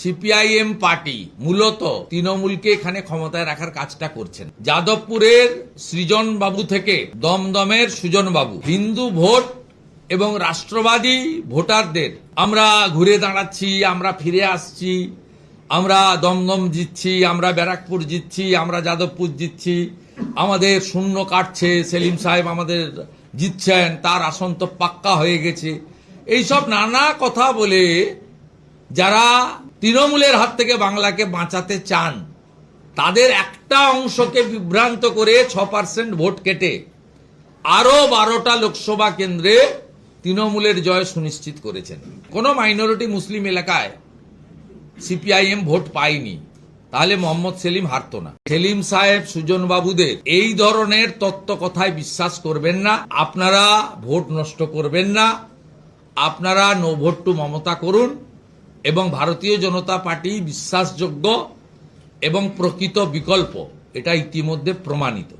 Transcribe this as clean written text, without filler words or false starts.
CPIM party মূলত তৃণমূলকে এখানে ক্ষমতায় রাখার কাজটা করছেন। যাদবপুরের সৃজন বাবু থেকে দমদমের সুজন বাবু হিন্দু ভোট এবং রাষ্ট্রবাদী ভোটারদের আমরা ঘুরে দাঁড়াচ্ছি, আমরা ফিরে আসছি, আমরা দমদম জিতছি, আমরা ব্যারাকপুর জিতছি, আমরা যাদবপুর জিতছি, আমাদের শূন্য কাটছে, সেলিম সাহেব আমাদের জিতছেন, তার আসন তো পাক্কা হয়ে গেছে, এইসব নানা কথা বলে যারা তৃণমূলের হাত থেকে বাংলাকে বাঁচাতে চান তাদের একটা অংশকে বিভ্রান্ত করে 6% ভোট কেটে আরো 12টা লোকসভা কেন্দ্রে তৃণমূলের জয় সুনিশ্চিত করেছেন। কোন মাইনরিটি মুসলিম এলাকায় সিপিআইএম ভোট পায়নি, তাহলে মোহাম্মদ সেলিম হারতো না। সেলিম সাহেব, সুজন বাবুদের এই ধরনের তত্ত্ব কথায় বিশ্বাস করবেন না। আপনারা ভোট নষ্ট করবেন না, আপনারা নো ভোট টু মমতা করুন এবং ভারতীয় জনতা পার্টি বিশ্বাসযোগ্য এবং প্রকৃত বিকল্প, এটা ইতিমধ্যে প্রমাণিত।